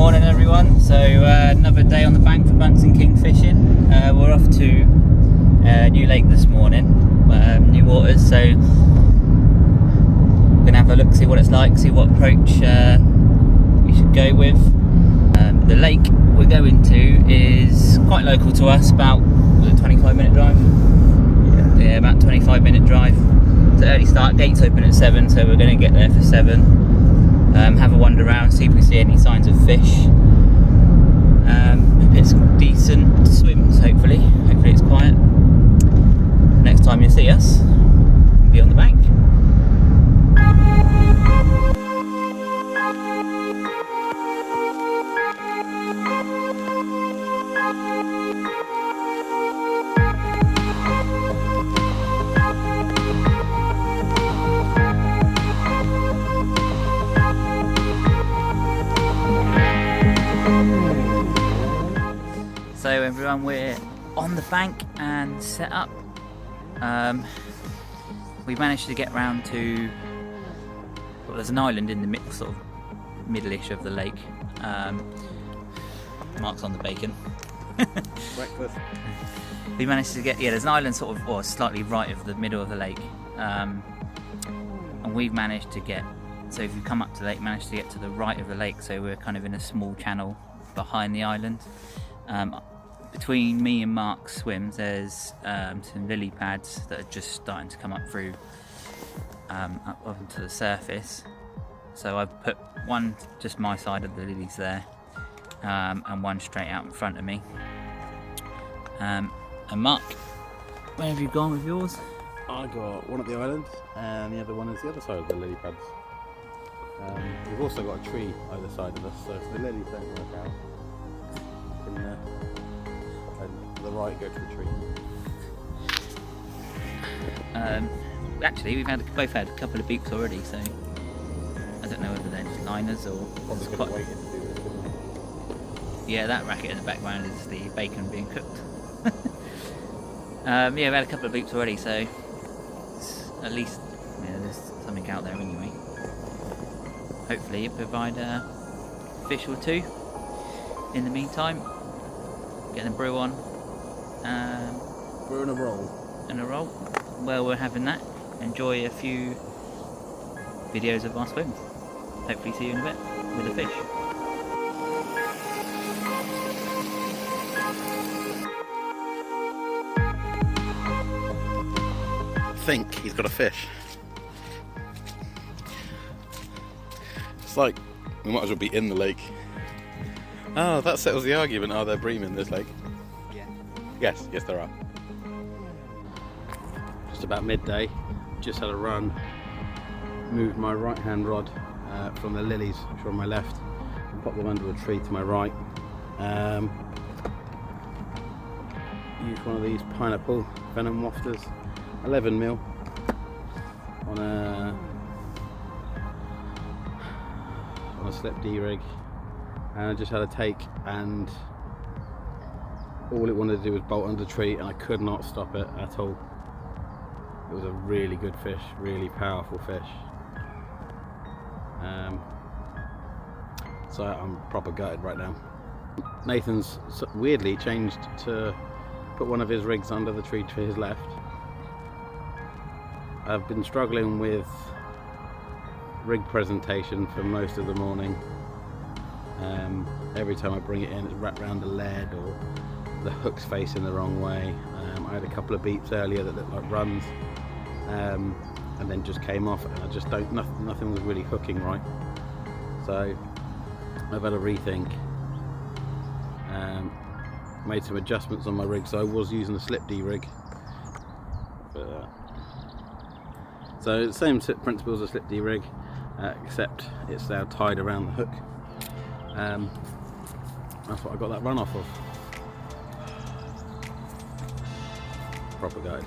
morning everyone. So another day on the bank for Bunce and King fishing. We're off to New Lake this morning, new waters, so we're going to have a look, see what it's like, see what approach we should go with. The lake we're going to is quite local to us, about a 25-minute drive. Yeah, about 25-minute drive. It's an early start, gates open at 7, so we're going to get there for 7. Have a wander around, see if we see any signs of fish. It's decent swims, hopefully it's quiet. Next time you see us, we'll be on the bank. So everyone, we're on the bank and set up. We managed to get round to, well, there's an island in the sort of middle-ish of the lake. Mark's on the bacon. Breakfast. We managed to get, there's an island sort of, or slightly right of the middle of the lake. And we've managed to get, so if you come up to the lake, managed to get to the right of the lake, so we're kind of in a small channel behind the island. Between me and Mark's swims, there's some lily pads that are just starting to come up through up onto the surface. So I've put one just my side of the lilies there, and one straight out in front of me. And Mark, where have you gone with yours? I got one at the island, and the other one is the other side of the lily pads. We've also got a tree either side of us, so if the lilies don't work out, we can to the right, go to the tree. Actually, we've both had a couple of beeps already, so I don't know whether they're just liners or. Probably could have waited to do this, couldn't we? Yeah, that racket in the background is the bacon being cooked. Yeah, we've had a couple of beeps already, so at least there's something out there anyway. Hopefully, it provide a fish or two. In the meantime, getting a brew on. We're in a roll. Well, we're having that. Enjoy a few videos of our swims. Hopefully see you in a bit with a fish. I think he's got a fish. It's like we might as well be in the lake. Oh, that settles the argument. Are there bream in this lake? Yeah. Yes there are. Just about midday, just had a run, moved my right hand rod from the lilies, which are on my left, and popped them under a tree to my right. Used one of these pineapple venom wafters, 11mm, on a slip D rig, and I just had a take, and all it wanted to do was bolt under the tree, and I could not stop it at all. It was a really good fish, really powerful fish. So I'm proper gutted right now. Nathan's weirdly changed to put one of his rigs under the tree to his left. I've been struggling with rig presentation for most of the morning. Every time I bring it in, it's wrapped around a lead, or the hook's facing the wrong way. I had a couple of beeps earlier that looked like runs, and then just came off, and I just nothing was really hooking right. So I've had a rethink, made some adjustments on my rig. So I was using a slip D rig, so the same principle as a slip D rig, except it's now tied around the hook. That's what I got that run off of. Proper guide.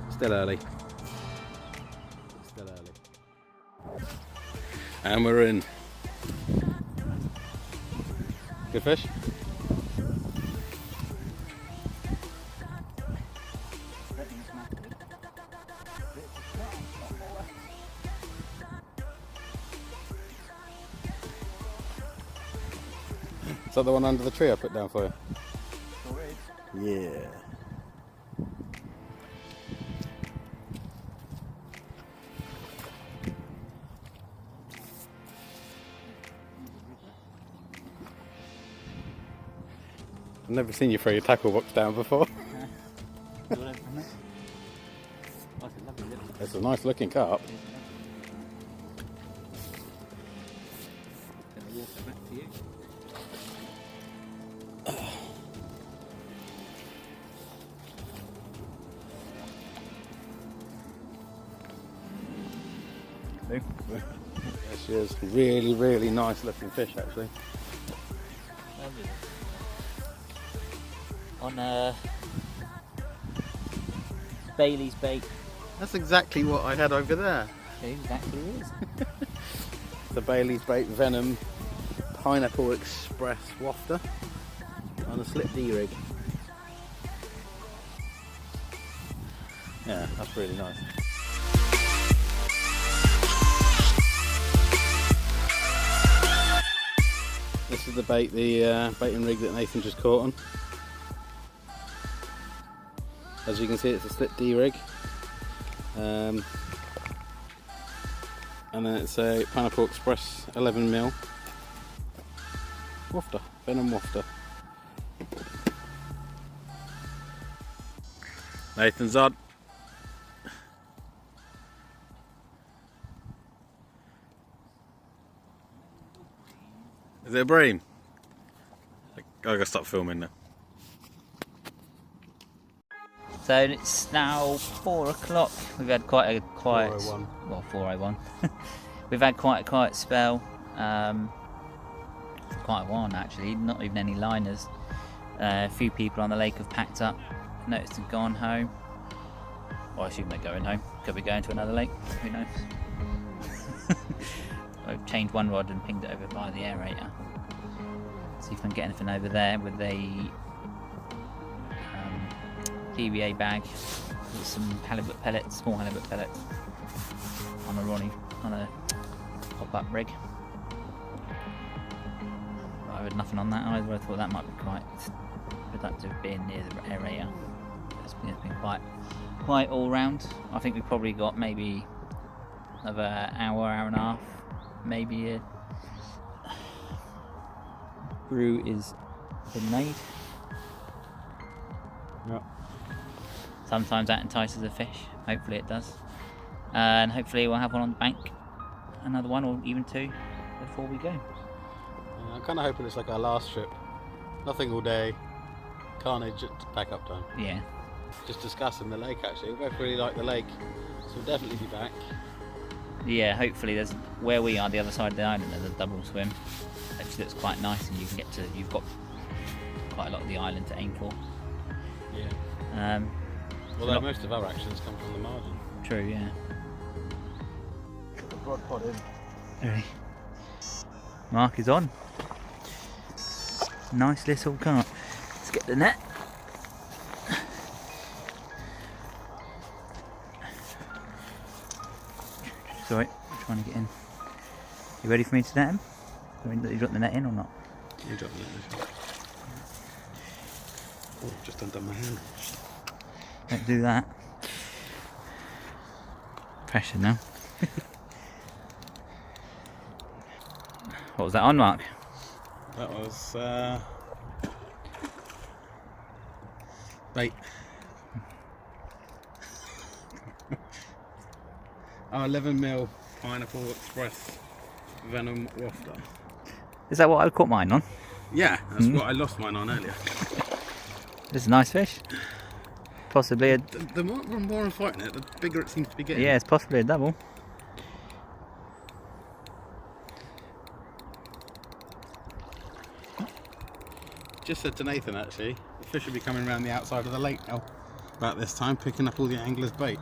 Still early. And we're in. Good fish? Is that the one under the tree I put down for you? Sure is. Yeah. I've never seen you throw your tackle box down before. It's a nice looking carp. This is really, really nice looking fish actually. On Bailey's bait. That's exactly what I had over there. It exactly is. The Bailey's bait Venom Pineapple Express wafter on a slip D rig. Yeah, that's really nice. This is the bait, the baiting rig that Nathan just caught on. As you can see, it's a slip D rig. And then it's a Pineapple Express 11mm wafter, Venom wafter. Nathan's on. Is it a bream? I gotta stop filming now. So it's now 4 o'clock. We've had quite a quiet... 4:01. Well, 4:01. We've had quite a quiet spell. Quite a while actually, not even any liners. A few people on the lake have packed up. Noticed they've gone home. Well, I assume they're going home. Could be going to another lake, who knows. I've changed one rod and pinged it over by the aerator. See if I can get anything over there with a PVA bag with some halibut pellets, small halibut pellets on a pop-up rig. I had nothing on that either. I thought that might be quite productive being near the aerator. It's been quite all round. I think we've probably got maybe another hour and a half. Maybe a brew is been made. Yep. Sometimes that entices a fish. Hopefully it does. And hopefully we'll have one on the bank. Another one or even two before we go. I'm kind of hoping it's like our last trip. Nothing all day. Carnage at pack up time. Yeah. Just discussing the lake actually. We both really like the lake. So we'll definitely be back. Yeah, hopefully there's where we are, the other side of the island, there's a double swim. Actually looks quite nice and you can get to, you've got quite a lot of the island to aim for. Yeah. Although most of our actions come from the margin. True, yeah. Put the rod pod in. Ready. Mark is on. Nice little carp. Let's get the net. Sorry, I'm trying to get in. You ready for me to net him? You got the net in or not? You dropped the net in. Oh, just undone my hand. Don't do that. Pressure now. What was that on, Mark? That was bait. Our 11mm Pineapple Express Venom wafter. Is that what I caught mine on? Yeah, that's what I lost mine on earlier. This is a nice fish. Possibly a... The more I'm fighting it, the bigger it seems to be getting. Yeah, it's possibly a double. Just said to Nathan actually, the fish will be coming around the outside of the lake now about this time, picking up all the angler's bait.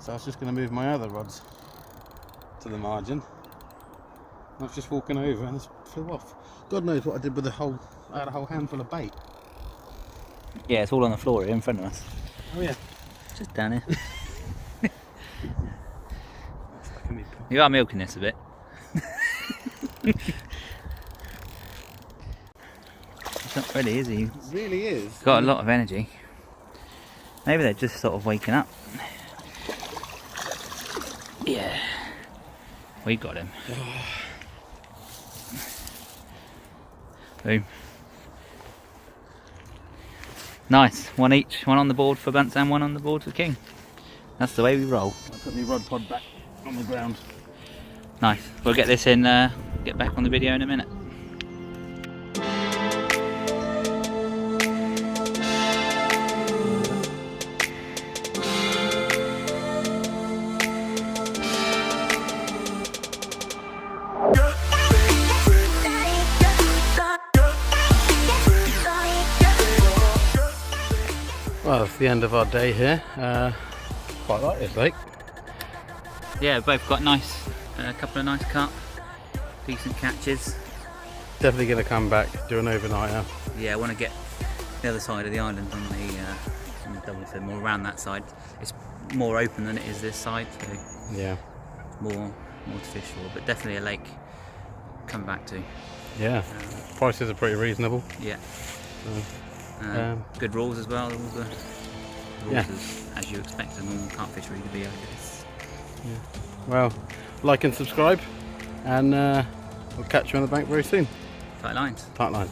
So I was just going to move my other rods to the margin. I was just walking over and this flew off. God knows what I did with the whole, I had a whole handful of bait. Yeah, it's all on the floor here in front of us. Oh yeah. Just down here. You are milking this a bit. not ready, is he? It really is. Got a lot of energy. Maybe they're just sort of waking up. Yeah. We got him. Boom. Nice. One each. One on the board for Bunce and one on the board for King. That's the way we roll. I put my rod pod back on the ground. Nice. We'll get this in, get back on the video in a minute. Well, it's the end of our day here. Quite like this lake. Yeah, both got nice, a couple of nice carp, decent catches. Definitely going to come back, do an overnighter. Yeah, I want to get the other side of the island on the double fin, more around that side. It's more open than it is this side, so Yeah. more to fish for, but definitely a lake come back to. Yeah. Prices are pretty reasonable. Yeah. So, good rules as well. All the rules Yeah. as you expect a normal carp fishery to be, I guess. yeah. Well, like and subscribe, and we'll catch you on the bank very soon. Tight lines. Tight lines.